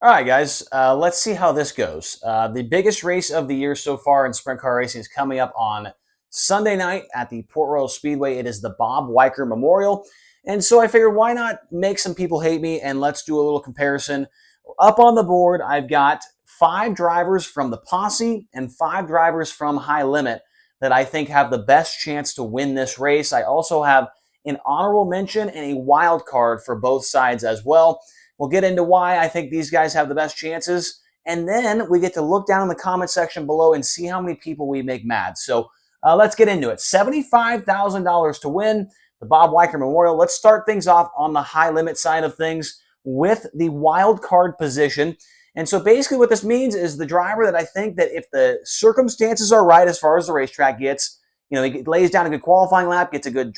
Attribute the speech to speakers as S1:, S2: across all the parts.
S1: All right, guys, let's see how this goes. The biggest race of the year so far in sprint car racing is coming up on Sunday night at the Port Royal Speedway. It is the Bob Weikert Memorial. And so I figured, why not make some people hate me and let's do a little comparison. Up on the board, I've got 5 drivers from the Posse and 5 drivers from High Limit that I think have the best chance to win this race. I also have an honorable mention and a wild card for both sides as well. We'll get into why I think these guys have the best chances. And then we get to look down in the comment section below and see how many people we make mad. So let's get into it. $75,000 to win the Bob Weikert Memorial. Let's start things off on the high limit side of things with the wild card position. And so basically what this means is the driver that I think that if the circumstances are right as far as the racetrack gets, he lays down a good qualifying lap, gets a good,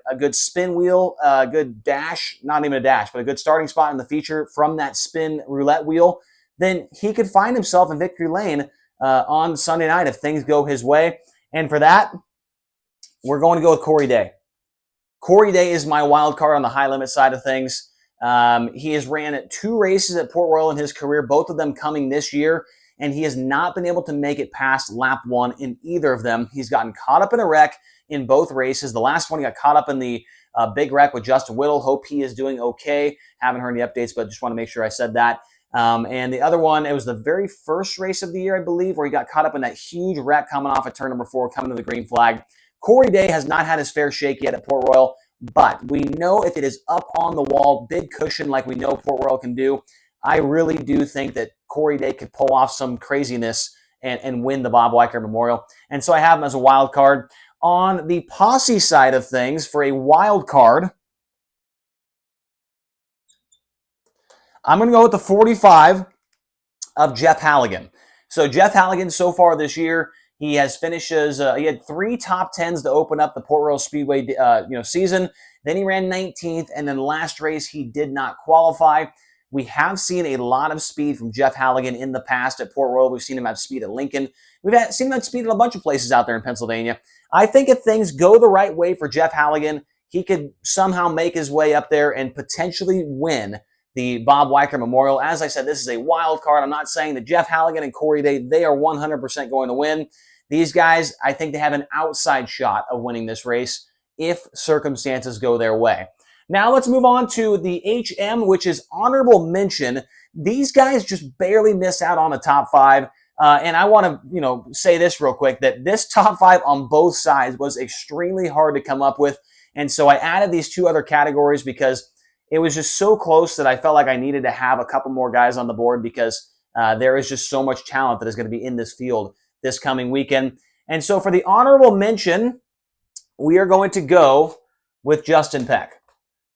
S1: a good spin wheel, a good dash, not even a dash, but a good starting spot in the feature from that spin roulette wheel, then he could find himself in victory lane on Sunday night if things go his way. And for that, we're going to go with Corey Day. Corey Day is my wild card on the high limit side of things. He has ran 2 races at Port Royal in his career, both of them coming this year, and he has not been able to make it past lap 1 in either of them. He's gotten caught up in a wreck in both races. The last one, he got caught up in the big wreck with Justin Whittle. Hope he is doing okay. Haven't heard any updates, but just want to make sure I said that. And the other one, it was the very first race of the year, I believe, where he got caught up in that huge wreck coming off at turn number 4, coming to the green flag. Corey Day has not had his fair shake yet at Port Royal, but we know if it is up on the wall, big cushion like we know Port Royal can do, I really do think that Corey Day could pull off some craziness and win the Bob Weikert Memorial. And so I have him as a wild card. On the Posse side of things, for a wild card, I'm going to go with the 45 of Jeff Halligan. So Jeff Halligan so far this year, he has finishes. He had 3 top 10s to open up the Port Royal Speedway season. Then he ran 19th, and then last race he did not qualify. We have seen a lot of speed from Jeff Halligan in the past at Port Royal. We've seen him have speed at Lincoln. We've seen him have speed at a bunch of places out there in Pennsylvania. I think if things go the right way for Jeff Halligan, he could somehow make his way up there and potentially win the Bob Weikert Memorial. As I said, this is a wild card. I'm not saying that Jeff Halligan and Corey, they are 100% going to win. These guys, I think they have an outside shot of winning this race if circumstances go their way. Now let's move on to the HM, which is honorable mention. These guys just barely miss out on a top 5. And I want to, say this real quick, that this top 5 on both sides was extremely hard to come up with. And so I added these 2 other categories because it was just so close that I felt like I needed to have a couple more guys on the board because there is just so much talent that is going to be in this field this coming weekend. And so for the honorable mention, we are going to go with Justin Peck.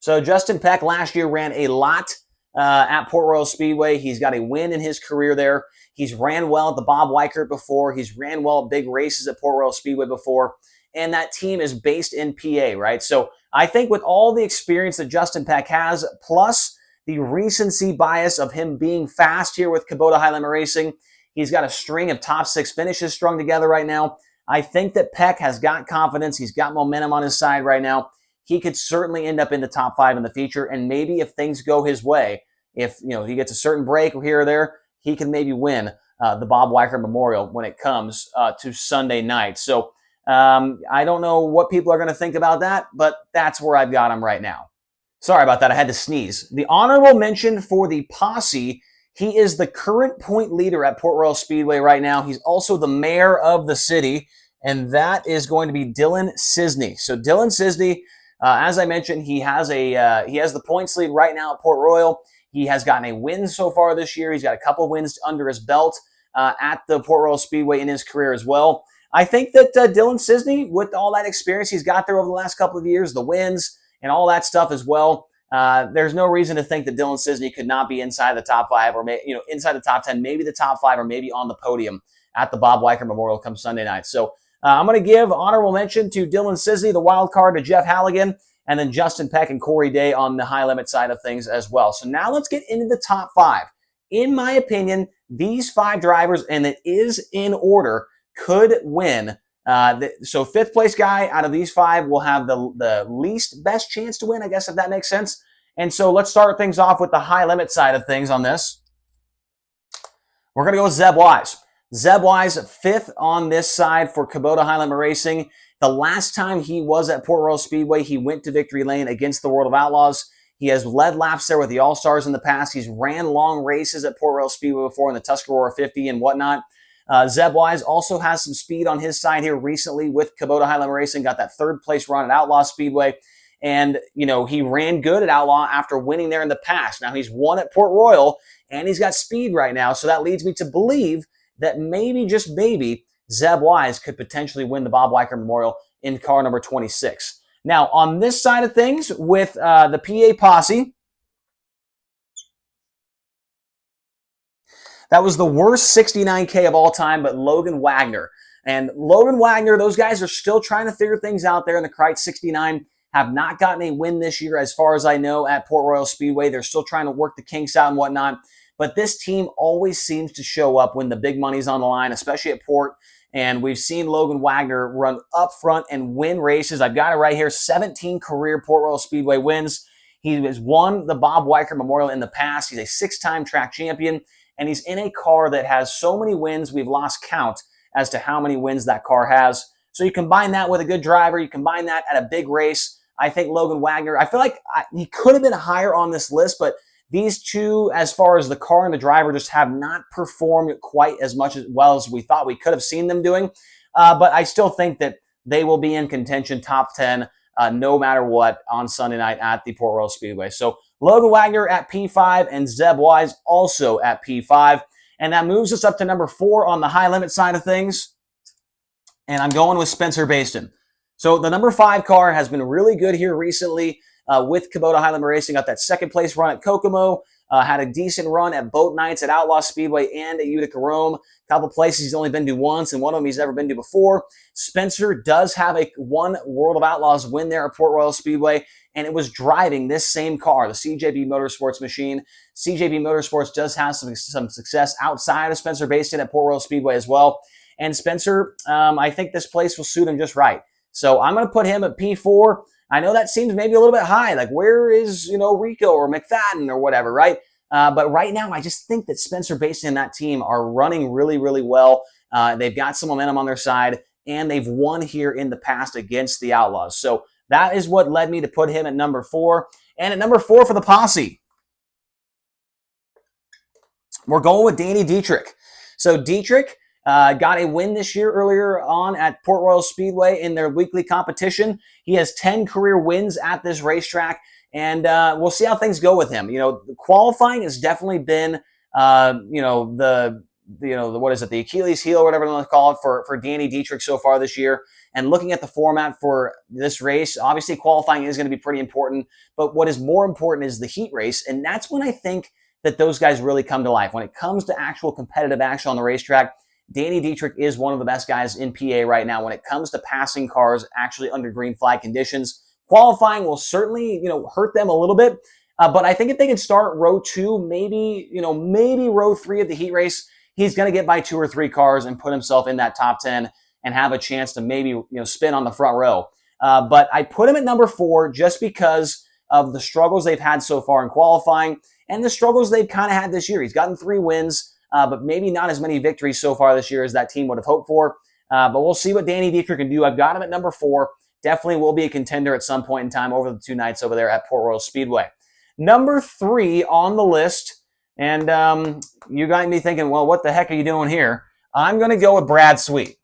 S1: So Justin Peck last year ran a lot at Port Royal Speedway. He's got a win in his career there. He's ran well at the Bob Weikert before. He's ran well at big races at Port Royal Speedway before. And that team is based in PA, right? So I think with all the experience that Justin Peck has, plus the recency bias of him being fast here with Kubota High Limit Racing, he's got a string of top 6 finishes strung together right now. I think that Peck has got confidence. He's got momentum on his side right now. He could certainly end up in the top 5 in the feature, and maybe if things go his way, if he gets a certain break here or there, he can maybe win the Bob Weikert Memorial when it comes to Sunday night. So I don't know what people are going to think about that, but that's where I've got him right now. Sorry about that. I had to sneeze. The honorable mention for the Posse, he is the current point leader at Port Royal Speedway right now. He's also the mayor of the city, and that is going to be Dylan Cisney. So Dylan Cisney, as I mentioned, he has the points lead right now at Port Royal. He has gotten a win so far this year. He's got a couple wins under his belt at the Port Royal Speedway in his career as well. I think that Dylan Cisney, with all that experience he's got there over the last couple of years, the wins and all that stuff as well, there's no reason to think that Dylan Cisney could not be inside the top 5 or inside the top 10, maybe the top 5 or maybe on the podium at the Bob Weikert Memorial come Sunday night. So I'm going to give honorable mention to Dylan Cisney, the wild card, to Jeff Halligan, and then Justin Peck and Corey Day on the high limit side of things as well. So now let's get into the top 5. In my opinion, these 5 drivers, and it is in order, could win. So 5th place guy out of these 5 will have the least best chance to win, I guess, if that makes sense. And so let's start things off with the high limit side of things on this. We're going to go with Zeb Wise. Zeb Wise, 5th on this side for Kubota Highlander Racing. The last time he was at Port Royal Speedway, he went to victory lane against the World of Outlaws. He has led laps there with the All-Stars in the past. He's ran long races at Port Royal Speedway before in the Tuscarora 50 and whatnot. Zeb Wise also has some speed on his side here recently with Kubota Highlander Racing. Got that 3rd place run at Outlaw Speedway. And, you know, he ran good at Outlaw after winning there in the past. Now he's won at Port Royal, and he's got speed right now. So that leads me to believe that maybe, just maybe, Zeb Wise could potentially win the Bob Weikert Memorial in car number 26. Now, on this side of things, with the PA Posse, that was the worst 69K of all time, but Logan Wagner. And Logan Wagner, those guys are still trying to figure things out there in the Crite 69. Have not gotten a win this year, as far as I know, at Port Royal Speedway. They're still trying to work the kinks out and whatnot. But this team always seems to show up when the big money's on the line, especially at Port. And we've seen Logan Wagner run up front and win races. I've got it right here, 17 career Port Royal Speedway wins. He has won the Bob Weikert Memorial in the past. He's a 6-time track champion, and he's in a car that has so many wins, we've lost count as to how many wins that car has. So you combine that with a good driver, you combine that at a big race. I think Logan Wagner, I feel like he could have been higher on this list, but these two, as far as the car and the driver, just have not performed quite as much as well as we thought we could have seen them doing. But I still think that they will be in contention, top 10, no matter what, on Sunday night at the Port Royal Speedway. So Logan Wagner at P5 and Zeb Wise also at P5. And that moves us up to number 4 on the high limit side of things. And I'm going with Spencer Baston. So the number 5 car has been really good here recently with Kubota Highlander Racing. Got that 2nd place run at Kokomo. Had a decent run at both nights at Outlaw Speedway and at Utica Rome. A couple places he's only been to once, and one of them he's never been to before. Spencer does have a 1 World of Outlaws win there at Port Royal Speedway, and it was driving this same car, the CJB Motorsports machine. CJB Motorsports does have some success outside of Spencer Baston at Port Royal Speedway as well. And Spencer, I think this place will suit him just right. So I'm going to put him at P4. I know that seems maybe a little bit high. Like, where is, Rico or McFadden or whatever, right? But right now, I just think that Spencer Baston and that team are running really, really well. They've got some momentum on their side, and they've won here in the past against the Outlaws. So that is what led me to put him at number 4. And at number 4 for the Posse, we're going with Danny Dietrich. So Dietrich got a win this year earlier on at Port Royal Speedway in their weekly competition. He has 10 career wins at this racetrack, and we'll see how things go with him. The qualifying has definitely been, the Achilles heel or whatever you want to call it for Danny Dietrich so far this year. And looking at the format for this race, obviously qualifying is going to be pretty important, but what is more important is the heat race, and that's when I think that those guys really come to life. When it comes to actual competitive action on the racetrack, Danny Dietrich is one of the best guys in PA right now when it comes to passing cars actually under green flag conditions. Qualifying will certainly, hurt them a little bit, but I think if they can start row 2, maybe row 3 of the heat race, he's going to get by 2 or 3 cars and put himself in that top 10 and have a chance to maybe, spin on the front row. But I put him at number 4 just because of the struggles they've had so far in qualifying and the struggles they've kind of had this year. He's gotten 3 wins. But maybe not as many victories so far this year as that team would have hoped for. But we'll see what Danny Dietrich can do. I've got him at number 4. Definitely will be a contender at some point in time over the 2 nights over there at Port Royal Speedway. Number 3 on the list, and you got me thinking, well, what the heck are you doing here? I'm going to go with Brad Sweet.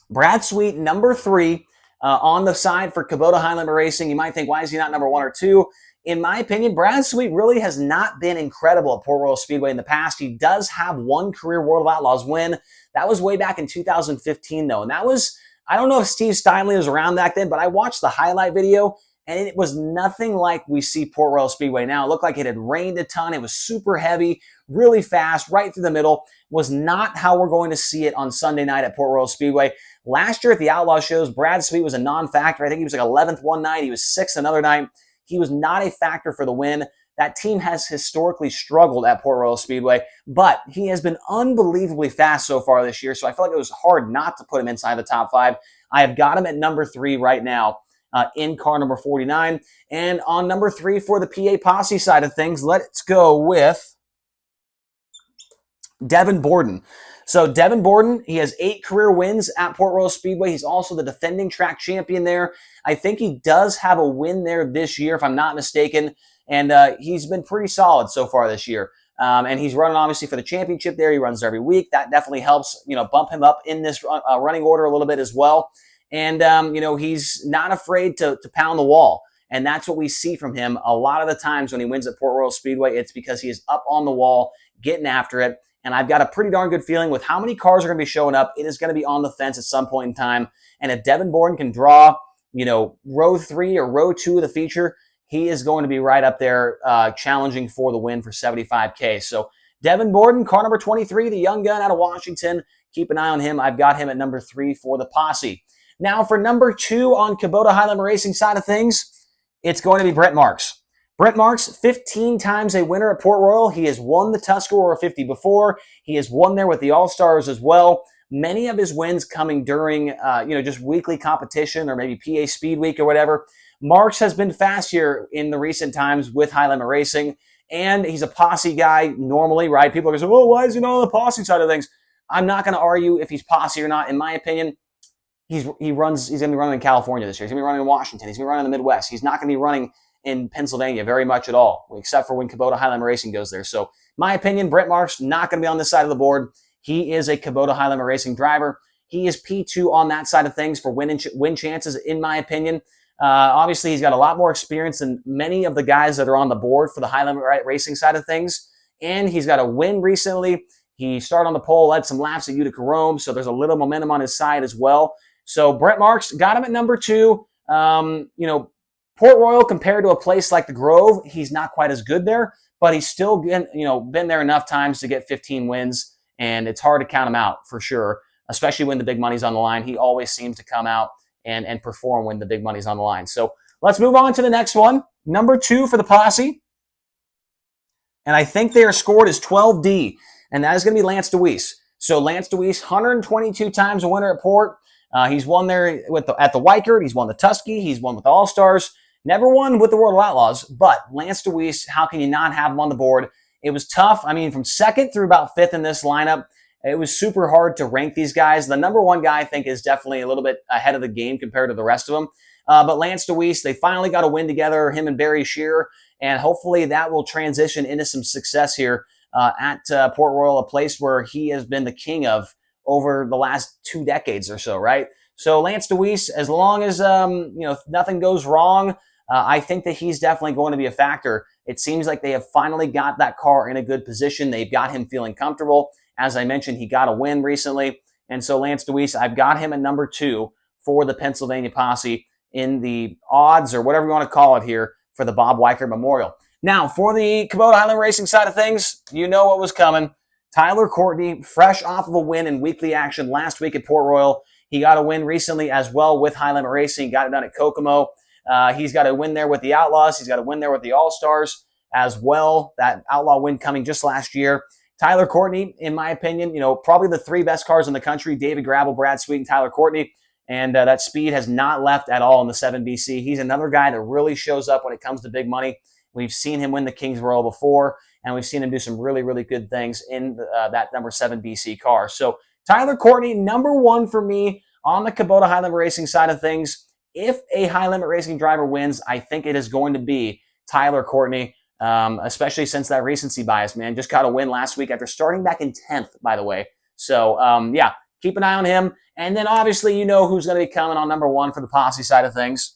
S1: Brad Sweet, number 3 on the side for Kubota Highlander Racing. You might think, why is he not number 1 or 2? In my opinion, Brad Sweet really has not been incredible at Port Royal Speedway in the past. He does have 1 career World of Outlaws win. That was way back in 2015, though. And that was, I don't know if Steve Steinley was around back then, but I watched the highlight video, and it was nothing like we see Port Royal Speedway now. It looked like it had rained a ton. It was super heavy, really fast, right through the middle. Was not how we're going to see it on Sunday night at Port Royal Speedway. Last year at the Outlaw shows, Brad Sweet was a non-factor. I think he was like 11th one night. He was 6th another night. He was not a factor for the win. That team has historically struggled at Port Royal Speedway, but he has been unbelievably fast so far this year, so I feel like it was hard not to put him inside the top 5. I have got him at number 3 right now in car number 49. And on number 3 for the PA Posse side of things, let's go with Devin Borden. So Devin Borden, he has 8 career wins at Port Royal Speedway. He's also the defending track champion there. I think he does have a win there this year, if I'm not mistaken. And he's been pretty solid so far this year. And he's running obviously for the championship there. He runs every week. That definitely helps, bump him up in this running order a little bit as well. And, he's not afraid to pound the wall. And that's what we see from him a lot of the times when he wins at Port Royal Speedway. It's because he is up on the wall, getting after it. And I've got a pretty darn good feeling with how many cars are going to be showing up. It is going to be on the fence at some point in time. And if Devin Borden can draw, row 3 or row 2 of the feature, he is going to be right up there challenging for the win for $75K. So Devin Borden, car number 23, the young gun out of Washington. Keep an eye on him. I've got him at number 3 for the posse. Now for number 2 on Kubota High Limit Racing side of things, it's going to be Brent Marks. Brent Marks, 15 times a winner at Port Royal. He has won the Tuscarora 50 before. He has won there with the All-Stars as well. Many of his wins coming during, just weekly competition or maybe PA Speed Week or whatever. Marks has been fast here in the recent times with High Limit Racing, and he's a posse guy normally, right? People are going to say, well, why is he not on the posse side of things? I'm not going to argue if he's posse or not. In my opinion, he's going to be running in California this year. He's going to be running in Washington. He's going to be running in the Midwest. He's not going to be running in Pennsylvania very much at all, except for when Kubota High Limit Racing goes there. So, my opinion, Brent Marks not going to be on this side of the board. He is a Kubota High Limit Racing driver. He is P2 on that side of things for win chances, in my opinion. Obviously, he's got a lot more experience than many of the guys that are on the board for the High Limit Racing side of things. And he's got a win recently. He started on the pole, led some laps at Utica Rome, so there's a little momentum on his side as well. So Brent Marks got him at number 2. Port Royal, compared to a place like the Grove, he's not quite as good there, but he's still been there enough times to get 15 wins, and it's hard to count him out for sure, especially when the big money's on the line. He always seems to come out and perform when the big money's on the line. So let's move on to the next one. Number 2 for the posse, and I think they are scored as 12D, and that is going to be Lance Deweese. So Lance Deweese, 122 times a winner at Port. He's won there at the Weikert. He's won the Tusky. He's won with the All-Stars. Never won with the World of Outlaws, but Lance Deweese, how can you not have him on the board? It was tough. I mean, from 2nd through about 5th in this lineup, it was super hard to rank these guys. The number 1 guy, I think, is definitely a little bit ahead of the game compared to the rest of them. But Lance Deweese, they finally got a win together, him and Barry Shearer, and hopefully that will transition into some success here at Port Royal, a place where he has been the king of over the last 2 decades or so, right? So Lance Deweese, as long as nothing goes wrong, I think that he's definitely going to be a factor. It seems like they have finally got that car in a good position. They've got him feeling comfortable. As I mentioned, he got a win recently. And so Lance Deweese, I've got him at number 2 for the Pennsylvania posse in the odds, or whatever you want to call it here, for the Bob Weikert Memorial. Now, for the Kubota High Limit Racing side of things, you know what was coming. Tyler Courtney, fresh off of a win in weekly action last week at Port Royal. He got a win recently as well with High Limit Racing. Got it done at Kokomo. He's got a win there with the Outlaws. He's got a win there with the All-Stars as well. That Outlaw win coming just last year. Tyler Courtney, in my opinion, probably the 3 best cars in the country, David Gravel, Brad Sweet, and Tyler Courtney. And that speed has not left at all in the 7BC. He's another guy that really shows up when it comes to big money. We've seen him win the Kings Royal before, and we've seen him do some really, really good things in that number 7BC car. So Tyler Courtney, number 1 for me on the Kubota High Limit Racing side of things. If a High Limit Racing driver wins, I think it is going to be Tyler Courtney, especially since that recency bias, man. Just got a win last week after starting back in 10th, by the way. So, yeah, keep an eye on him. And then, obviously, you know who's going to be coming on number 1 for the posse side of things.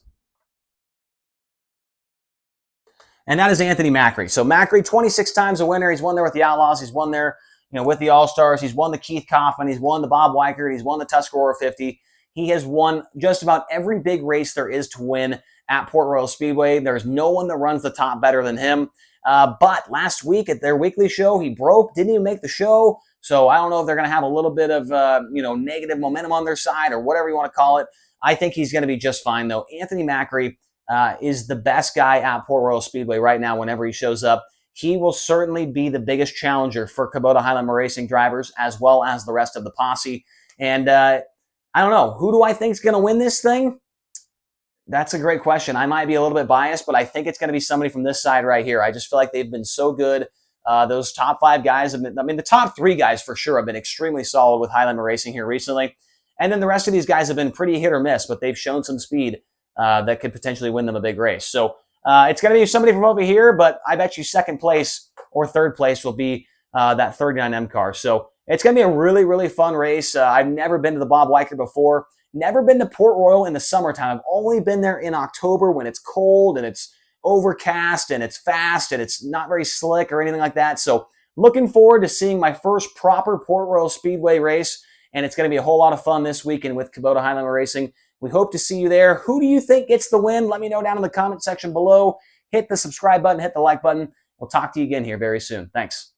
S1: And that is Anthony Macri. So, Macri, 26 times a winner. He's won there with the Outlaws. He's won there, with the All-Stars. He's won the Keith Kaufman. He's won the Bob Weikert. He's won the Tuscarora 50. He has won just about every big race there is to win at Port Royal Speedway. There's no one that runs the top better than him. But last week at their weekly show, he broke, didn't even make the show. So I don't know if they're going to have a little bit of, negative momentum on their side or whatever you want to call it. I think he's going to be just fine, though. Anthony Macri is the best guy at Port Royal Speedway right now whenever he shows up. He will certainly be the biggest challenger for Kubota High Limit Racing drivers as well as the rest of the posse. And I don't know. Who do I think is going to win this thing? That's a great question. I might be a little bit biased, but I think it's going to be somebody from this side right here. I just feel like they've been so good Those top 5 guys have been, I mean, the top 3 guys for sure have been extremely solid with Highlander Racing here recently. And then the rest of these guys have been pretty hit or miss, but they've shown some speed that could potentially win them a big race. So it's going to be somebody from over here, but I bet you second place or third place will be that 39M car. So it's going to be a really, really fun race. I've never been to the Bob Weikert before. Never been to Port Royal in the summertime. I've only been there in October when it's cold and it's overcast and it's fast and it's not very slick or anything like that. So looking forward to seeing my first proper Port Royal Speedway race, and it's going to be a whole lot of fun this weekend with Kubota Highlander Racing. We hope to see you there. Who do you think gets the win? Let me know down in the comment section below. Hit the subscribe button, hit the like button. We'll talk to you again here very soon. Thanks.